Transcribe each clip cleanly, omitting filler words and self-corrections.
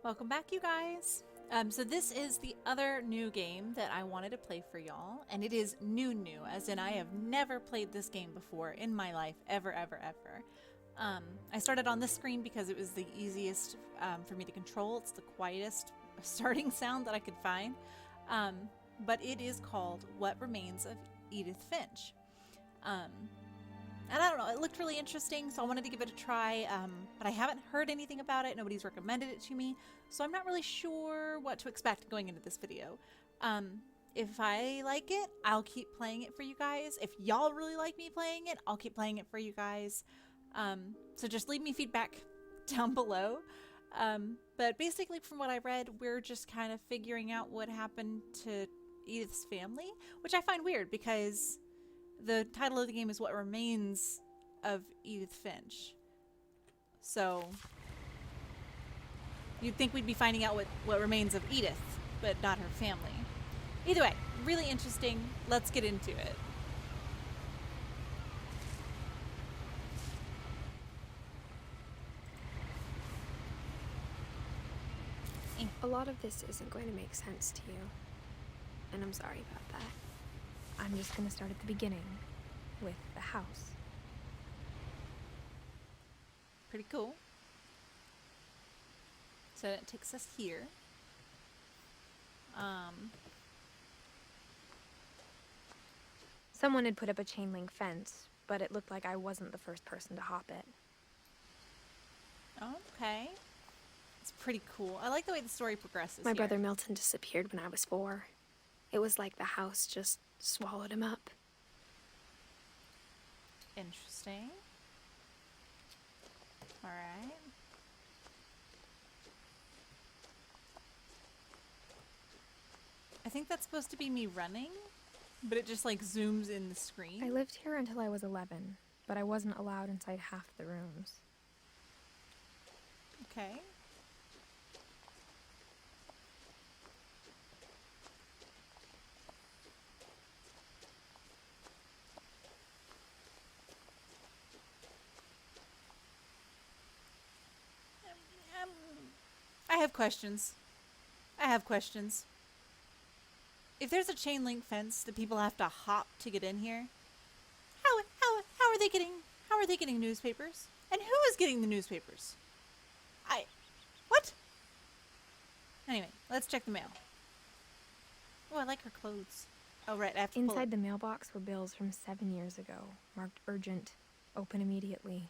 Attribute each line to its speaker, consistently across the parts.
Speaker 1: Welcome back, you guys. So this is the other new game that I wanted to play for y'all, and it is new, as in I have never played this game before in my life, ever. I started on this screen because it was the easiest for me to control. It's the quietest starting sound that I could find, but it is called What Remains of Edith Finch. And I don't know, it looked really interesting, so I wanted to give it a try, but I haven't heard anything about it. Nobody's recommended it to me, so I'm not really sure what to expect going into this video. If I like it, I'll keep playing it for you guys. If y'all really like me playing it, I'll keep playing it for you guys. So just leave me feedback down below. But basically, from what I read, we're just kind of figuring out what happened to Edith's family, which I find weird because the title of the game is What Remains of Edith Finch. So you'd think we'd be finding out what remains of Edith, but not her family. Either way, really interesting. Let's get into it.
Speaker 2: A lot of this isn't going to make sense to you, and I'm sorry about that. I'm just going to start at the beginning, with the house.
Speaker 1: Pretty cool. So it takes us here.
Speaker 2: Someone had put up a chain link fence, but it looked like I wasn't the first person to hop it.
Speaker 1: Okay. It's pretty cool. I like the way the story progresses
Speaker 2: My
Speaker 1: here.
Speaker 2: brother Milton disappeared when I was 4. It was like the house just swallowed him up.
Speaker 1: Interesting. Alright. I think that's supposed to be me running, but it just like zooms in the screen.
Speaker 2: I lived here until I was 11, but I wasn't allowed inside half the rooms.
Speaker 1: Okay. I have questions. If there's a chain link fence that people have to hop to get in here, how are they getting newspapers? And who is getting the newspapers? What? Anyway, let's check the mail. Oh, I like her clothes. Oh, right, I have to pull
Speaker 2: Inside
Speaker 1: it.
Speaker 2: the mailbox were bills from 7 years ago, marked urgent, open immediately.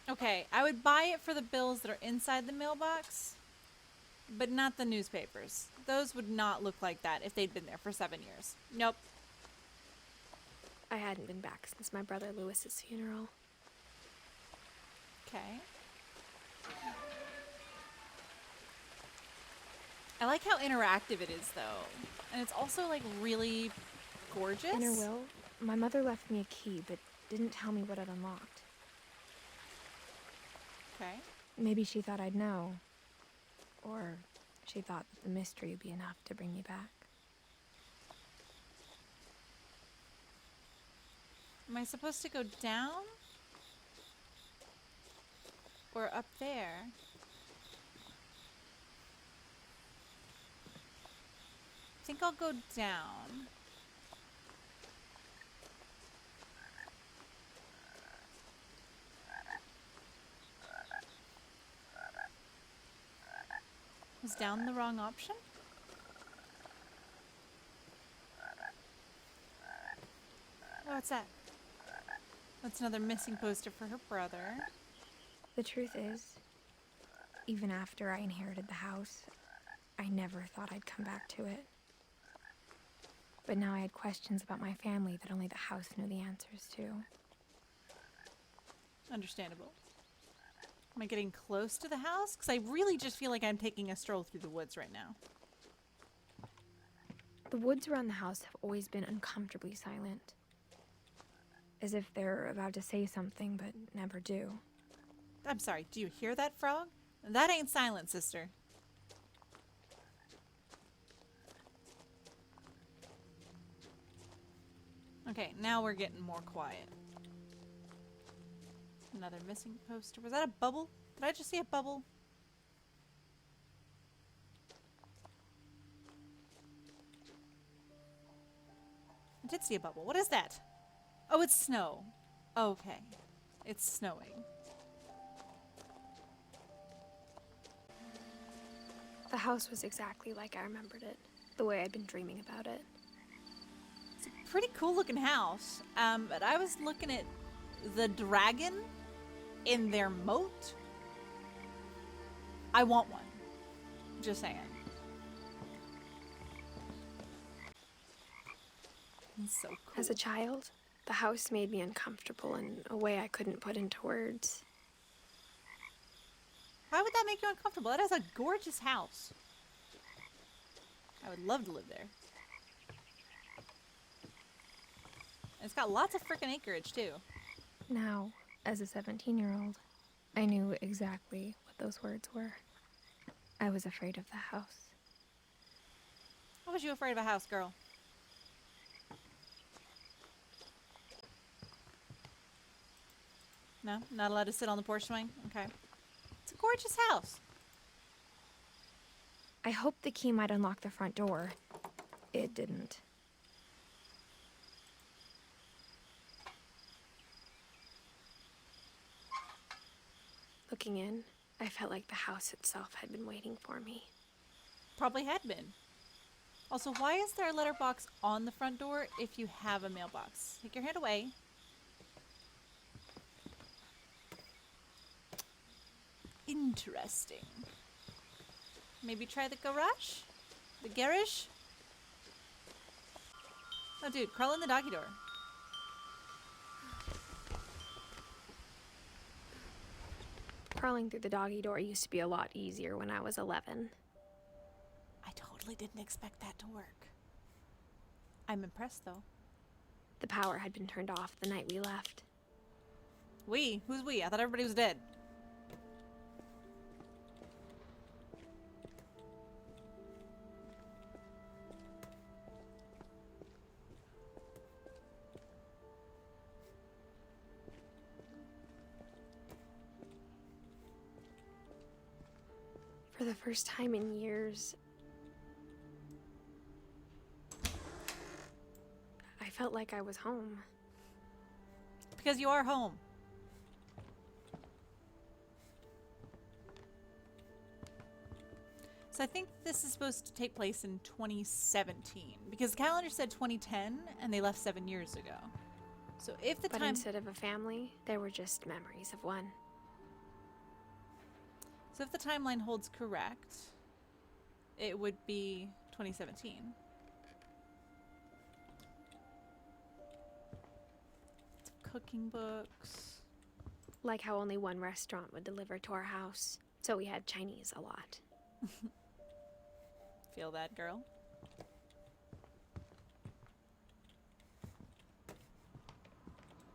Speaker 1: Okay, I would buy it for the bills that are inside the mailbox, but not the newspapers. Those would not look like that if they'd been there for 7 years. Nope.
Speaker 2: I hadn't been back since my brother Lewis's funeral.
Speaker 1: Okay. I like how interactive it is, though. And it's also, like, really gorgeous.
Speaker 2: In her will, my mother left me a key, but didn't tell me what it unlocked.
Speaker 1: Okay.
Speaker 2: Maybe she thought I'd know. Or she thought that the mystery would be enough to bring me back.
Speaker 1: Am I supposed to go down? Or up there? I think I'll go down. Was down the wrong option? Oh, what's that? That's another missing poster for her brother.
Speaker 2: The truth is, even after I inherited the house, I never thought I'd come back to it. But now I had questions about my family that only the house knew the answers to.
Speaker 1: Understandable. Am I getting close to the house? Because I really just feel like I'm taking a stroll through the woods right now.
Speaker 2: The woods around the house have always been uncomfortably silent. As if they're about to say something, but never do.
Speaker 1: I'm sorry, do you hear that, frog? That ain't silent, sister. Okay, now we're getting more quiet. Another missing poster. Was that a bubble? Did I just see a bubble? I did see a bubble. What is that? Oh, it's snow. Okay. It's snowing.
Speaker 2: The house was exactly like I remembered it, the way I'd been dreaming about it.
Speaker 1: It's a pretty cool looking house. But I was looking at the dragon in their moat. I want one. Just saying. It's so cool.
Speaker 2: As a child, the house made me uncomfortable in a way I couldn't put into words.
Speaker 1: Why would that make you uncomfortable? That is a gorgeous house. I would love to live there. And it's got lots of freaking acreage, too.
Speaker 2: Now, as a 17-year-old, I knew exactly what those words were. I was afraid of the house.
Speaker 1: How was you afraid of a house, girl? No? Not allowed to sit on the porch swing? Okay. It's a gorgeous house.
Speaker 2: I hoped the key might unlock the front door. It didn't. Looking in, I felt like the house itself had been waiting for me.
Speaker 1: Probably had been. Also, why is there a letterbox on the front door if you have a mailbox? Take your hand away. Interesting. Maybe try the garage? The garage? Oh, dude, crawl in the doggy door.
Speaker 2: Crawling through the doggy door used to be a lot easier when I was 11.
Speaker 1: I totally didn't expect that to work. I'm impressed, though.
Speaker 2: The power had been turned off the night we left.
Speaker 1: We? Who's we? I thought everybody was dead.
Speaker 2: For the first time in years, I felt like I was home.
Speaker 1: Because you are home. So I think this is supposed to take place in 2017. Because the calendar said 2010, and they left 7 years ago. So if the
Speaker 2: But
Speaker 1: time...
Speaker 2: instead of a family, there were just memories of one.
Speaker 1: So if the timeline holds correct, it would be 2017. Some cooking books.
Speaker 2: Like how only one restaurant would deliver to our house, so we had Chinese a lot.
Speaker 1: Feel that, girl?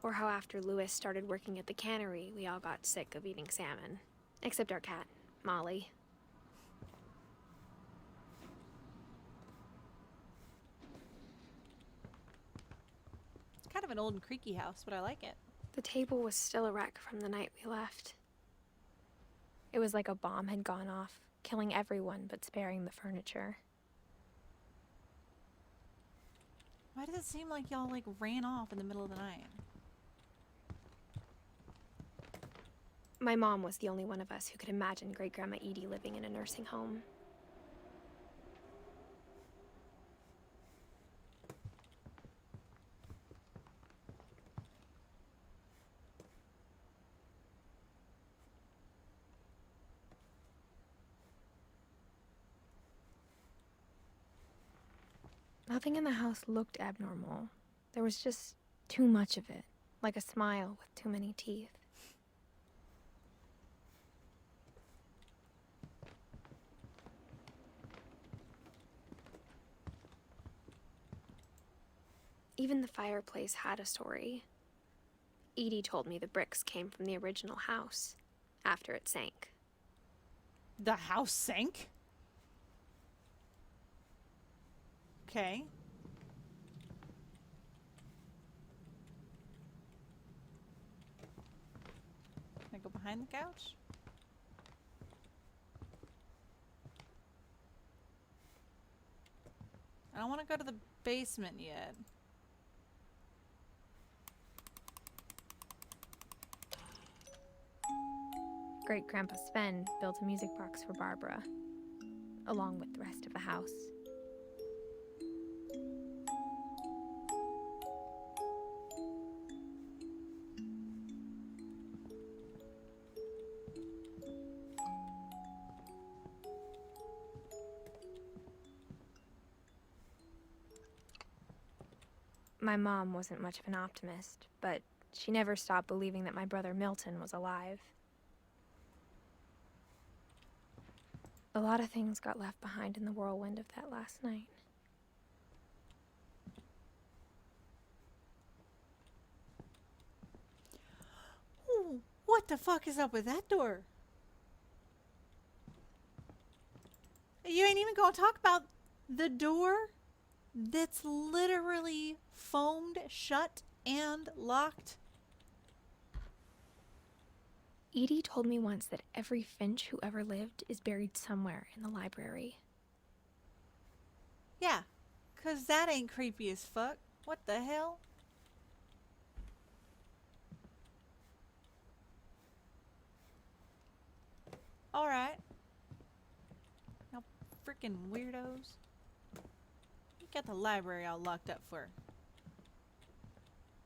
Speaker 2: Or how after Louis started working at the cannery, we all got sick of eating salmon. Except our cat, Molly.
Speaker 1: It's kind of an old and creaky house, but I like it.
Speaker 2: The table was still a wreck from the night we left. It was like a bomb had gone off, killing everyone but sparing the furniture.
Speaker 1: Why does it seem like y'all like ran off in the middle of the night?
Speaker 2: My mom was the only one of us who could imagine Great-Grandma Edie living in a nursing home. Nothing in the house looked abnormal. There was just too much of it, like a smile with too many teeth. Even the fireplace had a story. Edie told me the bricks came from the original house, after it sank.
Speaker 1: The house sank? Okay. Can I go behind the couch? I don't want to go to the basement yet.
Speaker 2: Great Grandpa Sven built a music box for Barbara, along with the rest of the house. My mom wasn't much of an optimist, but she never stopped believing that my brother Milton was alive. A lot of things got left behind in the whirlwind of that last night.
Speaker 1: Ooh, what the fuck is up with that door? You ain't even gonna talk about the door that's literally foamed shut and locked.
Speaker 2: Edie told me once that every Finch who ever lived is buried somewhere in the library.
Speaker 1: Yeah, 'cause that ain't creepy as fuck. What the hell? Alright. Now, freaking weirdos. You got the library all locked up for.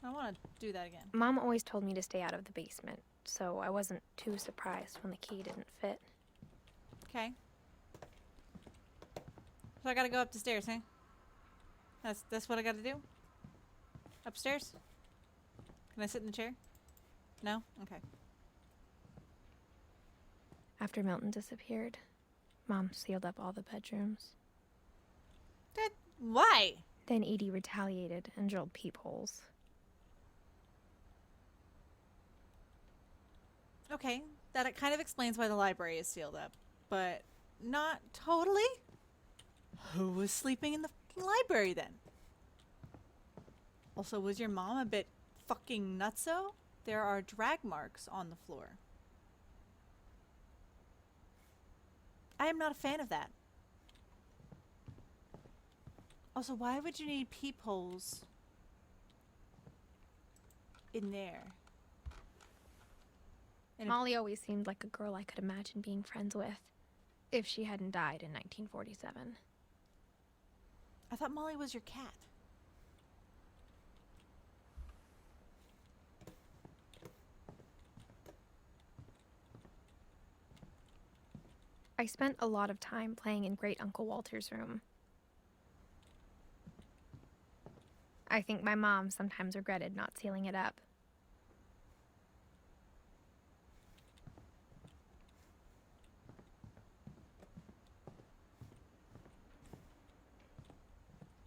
Speaker 1: I want to do that again.
Speaker 2: Mom always told me to stay out of the basement, so I wasn't too surprised when the key didn't fit.
Speaker 1: Okay. So I gotta go up the stairs, huh? That's what I gotta do? Upstairs? Can I sit in the chair? No? Okay.
Speaker 2: After Milton disappeared, Mom sealed up all the bedrooms.
Speaker 1: Why?
Speaker 2: Then Edie retaliated and drilled peepholes.
Speaker 1: Okay, that kind of explains why the library is sealed up, but not totally. Who was sleeping in the fucking library then? Also, was your mom a bit fucking nutso? There are drag marks on the floor. I am not a fan of that. Also, why would you need peepholes in there? And
Speaker 2: Molly always seemed like a girl I could imagine being friends with, if she hadn't died in 1947.
Speaker 1: I thought Molly was your cat.
Speaker 2: I spent a lot of time playing in Great Uncle Walter's room. I think my mom sometimes regretted not sealing it up.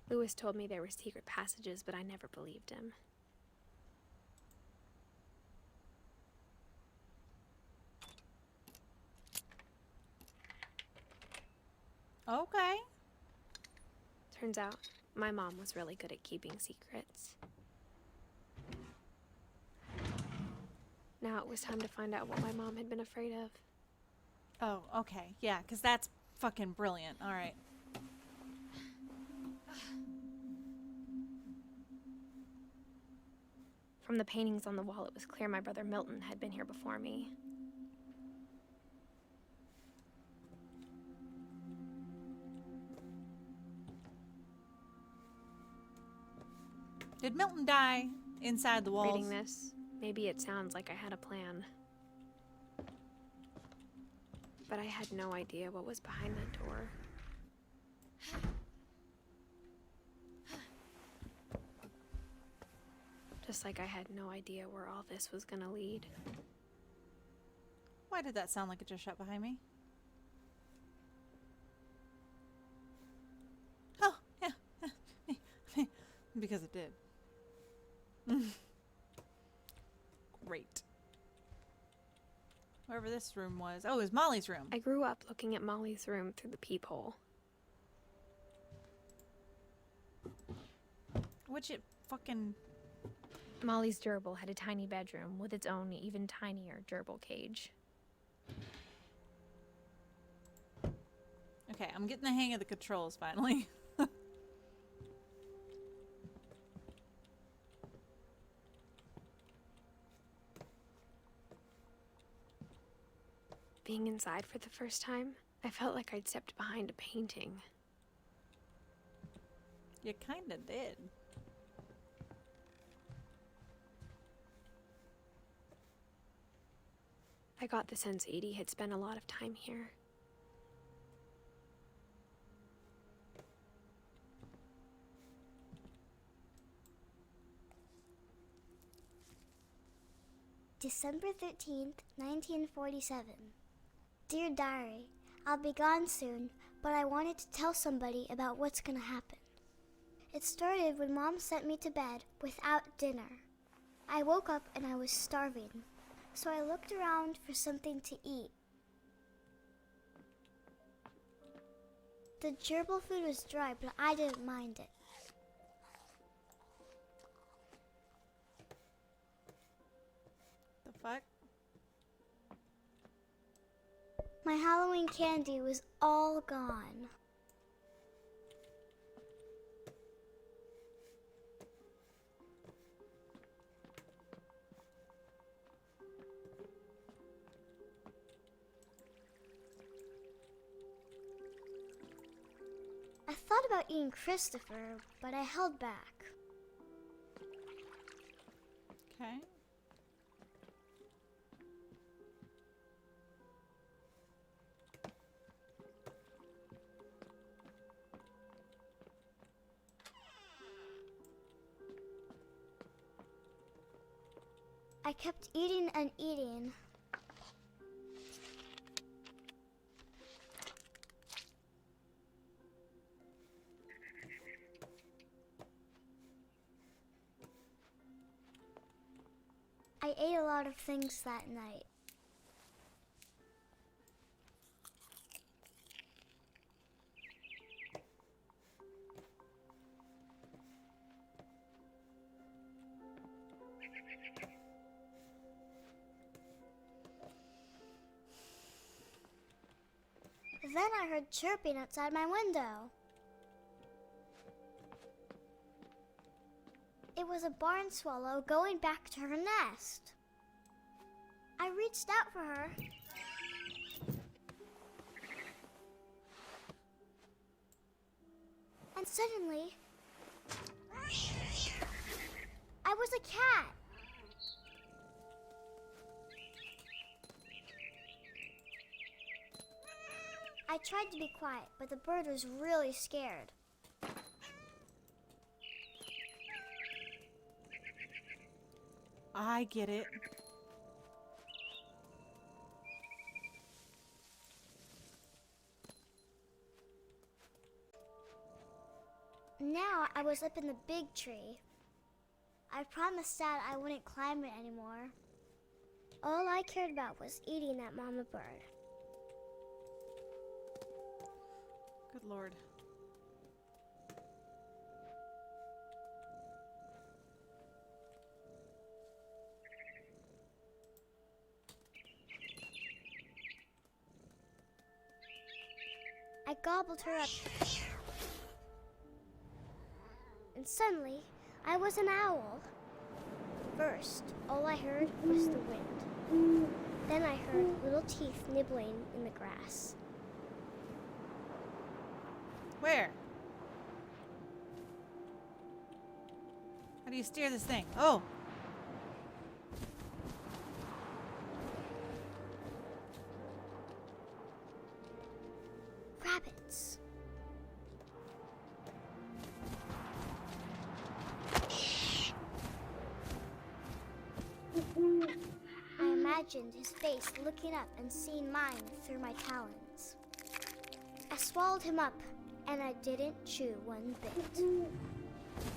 Speaker 2: Lewis told me there were secret passages, but I never believed him.
Speaker 1: Okay.
Speaker 2: Turns out, my mom was really good at keeping secrets. Now it was time to find out what my mom had been afraid of.
Speaker 1: Oh, okay. Yeah, because that's fucking brilliant. All right.
Speaker 2: From the paintings on the wall, it was clear my brother Milton had been here before me.
Speaker 1: Did Milton die inside the walls?
Speaker 2: Reading this, maybe it sounds like I had a plan. But I had no idea what was behind that door. Just like I had no idea where all this was gonna lead.
Speaker 1: Why did that sound like it just shut behind me? Oh, yeah. Because it did. Great. Wherever this room was. Oh, it was Molly's room.
Speaker 2: I grew up looking at Molly's room through the peephole.
Speaker 1: Which it fucking
Speaker 2: Molly's gerbil had a tiny bedroom with its own even tinier gerbil cage.
Speaker 1: Okay, I'm getting the hang of the controls finally.
Speaker 2: Being inside for the first time, I felt like I'd stepped behind a painting.
Speaker 1: You kinda did.
Speaker 2: I got the sense Edie had spent a lot of time here.
Speaker 3: December 13th, 1947. Dear Diary, I'll be gone soon, but I wanted to tell somebody about what's gonna happen. It started when Mom sent me to bed without dinner. I woke up and I was starving, so I looked around for something to eat. The gerbil food was dry, but I didn't mind it.
Speaker 1: The fuck?
Speaker 3: My Halloween candy was all gone. I thought about eating Christopher, but I held back.
Speaker 1: Okay.
Speaker 3: I kept eating and eating. I ate a lot of things that night. Then I heard chirping outside my window. It was a barn swallow going back to her nest. I reached out for her. And suddenly, I was a cat. I tried to be quiet, but the bird was really scared.
Speaker 1: I get it.
Speaker 3: Now I was up in the big tree. I promised Dad I wouldn't climb it anymore. All I cared about was eating that mama bird.
Speaker 1: Good Lord.
Speaker 3: I gobbled her up. And suddenly, I was an owl. First, all I heard was the wind. Then I heard little teeth nibbling in the grass.
Speaker 1: Where? How do you steer this thing? Oh!
Speaker 3: Rabbits. I imagined his face looking up and seeing mine through my talons. I swallowed him up, and I didn't chew one bit.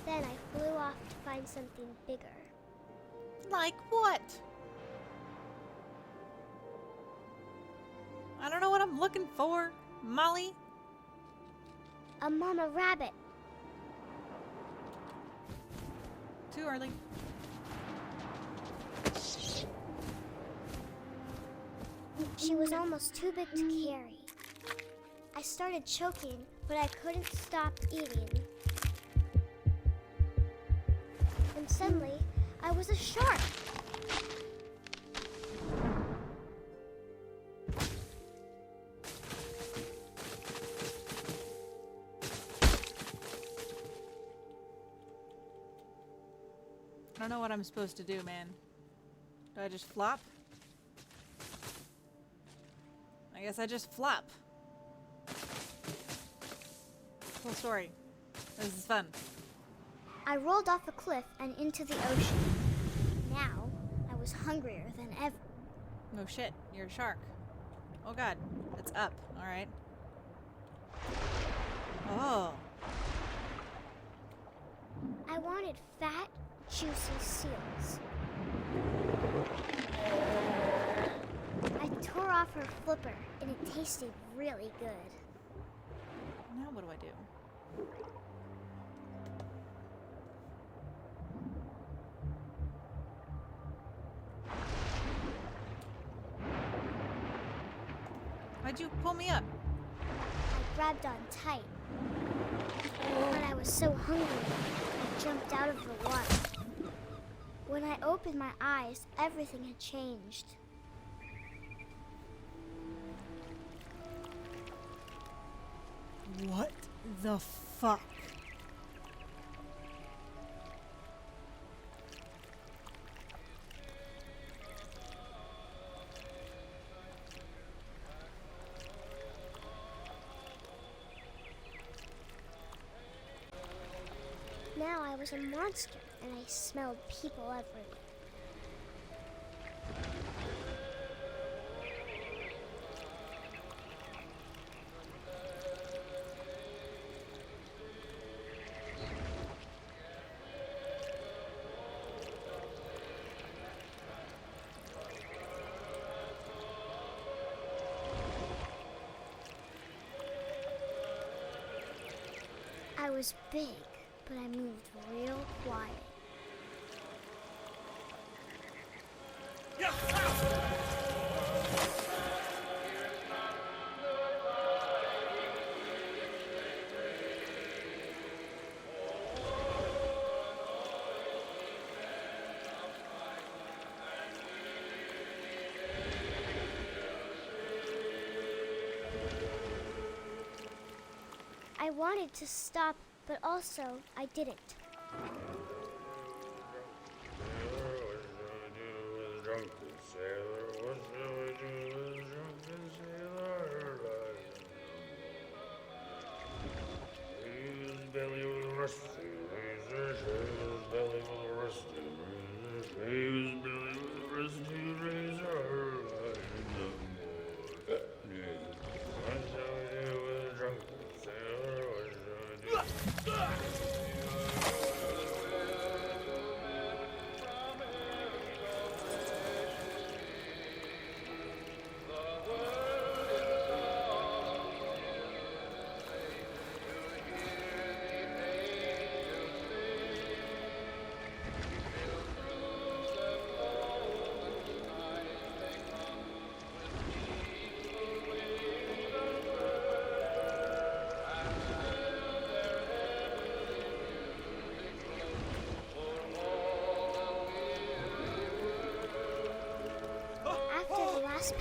Speaker 3: Then I flew off to find something bigger.
Speaker 1: Like what? I don't know what I'm looking for, Molly.
Speaker 3: A mama rabbit.
Speaker 1: Too early.
Speaker 3: She was almost too big to carry. I started choking, but I couldn't stop eating. And suddenly, I was a shark.
Speaker 1: I don't know what I'm supposed to do, man. Do I just flop? I guess I just flop. Cool story. This is fun.
Speaker 3: I rolled off a cliff and into the ocean. Now, I was hungrier than ever.
Speaker 1: No shit, you're a shark. Oh god, it's up. Alright. Oh.
Speaker 3: I wanted fat, juicy seals. I tore off her flipper, and it tasted really good.
Speaker 1: Now what do I do? Why'd you pull me up?
Speaker 3: I grabbed on tight. But I was so hungry, I jumped out of the water. When I opened my eyes, everything had changed.
Speaker 1: What the fuck?
Speaker 3: Now I was a monster, and I smelled people everywhere. I was big, but I moved real quiet. I wanted to stop, but also I didn't.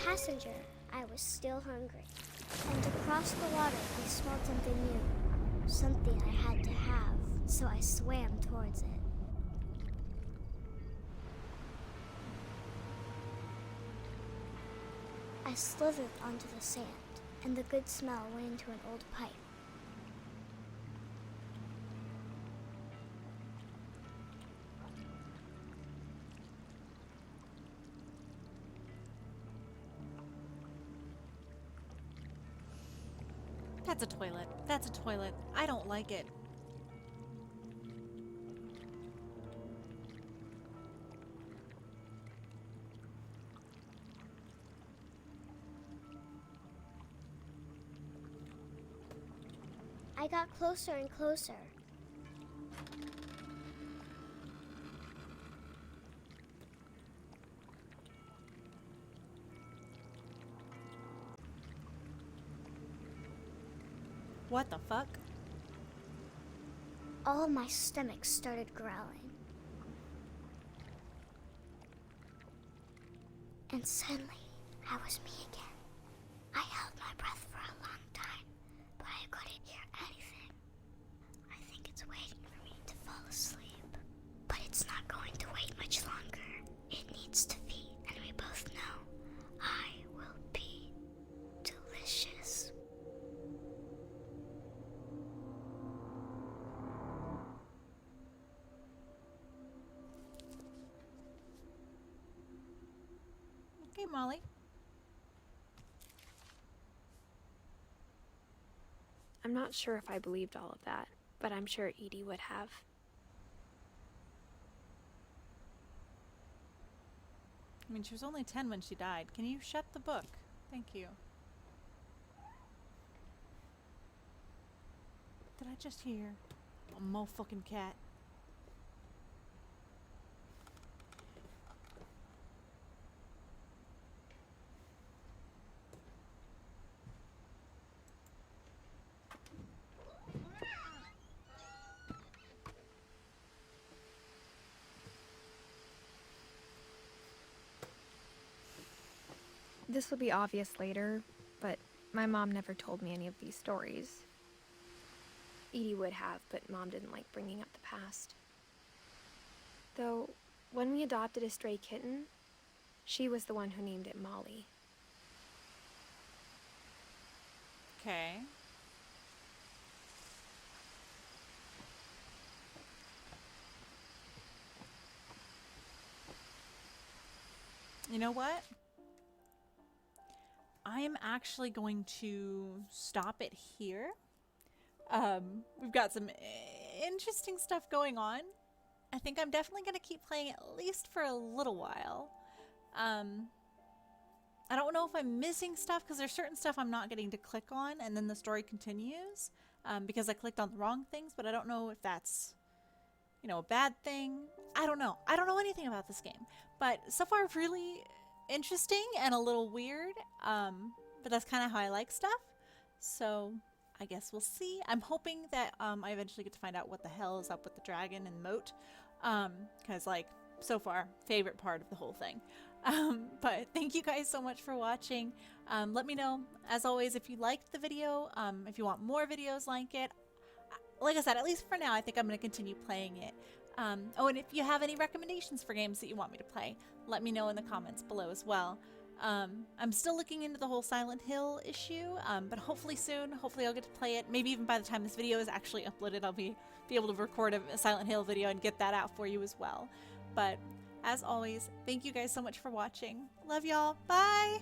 Speaker 3: Passenger, I was still hungry. And across the water, I smelled something new. Something I had to have, so I swam towards it. I slithered onto the sand, and the good smell went into an old pipe.
Speaker 1: That's a toilet. That's a toilet. I don't like it.
Speaker 3: I got closer and closer.
Speaker 1: What the fuck?
Speaker 3: All of my stomach started growling. And suddenly, I was me again. I held my breath for a long time, but I couldn't hear anything. I think it's waiting for me to fall asleep. But it's not going to wait much longer. It needs to feed, and we both know I will be delicious.
Speaker 1: Okay, Molly.
Speaker 2: I'm not sure if I believed all of that, but I'm sure Edie would have.
Speaker 1: I mean, she was only 10 when she died. Can you shut the book? Thank you. Did I just hear a motherfucking cat?
Speaker 2: This will be obvious later, but my mom never told me any of these stories. Edie would have, but Mom didn't like bringing up the past. Though, when we adopted a stray kitten, she was the one who named it Molly.
Speaker 1: Okay. You know what? I am actually going to stop it here. We've got some interesting stuff going on. I think I'm definitely going to keep playing at least for a little while. I don't know if I'm missing stuff because there's certain stuff I'm not getting to click on and then the story continues because I clicked on the wrong things, but I don't know if that's, you know, a bad thing. I don't know. I don't know anything about this game, but so far really interesting and a little weird, but that's kind of how I like stuff. So I guess we'll see. I'm hoping that I eventually get to find out what the hell is up with the dragon and moat, because like so far favorite part of the whole thing. But thank you guys so much for watching. Let me know as always if you liked the video, if you want more videos like it. Like I said, at least for now I think I'm going to continue playing it. Oh, and if you have any recommendations for games that you want me to play, let me know in the comments below as well. I'm still looking into the whole Silent Hill issue, but hopefully soon. Hopefully I'll get to play it. Maybe even by the time this video is actually uploaded, I'll be able to record a Silent Hill video and get that out for you as well. But as always, thank you guys so much for watching. Love y'all. Bye!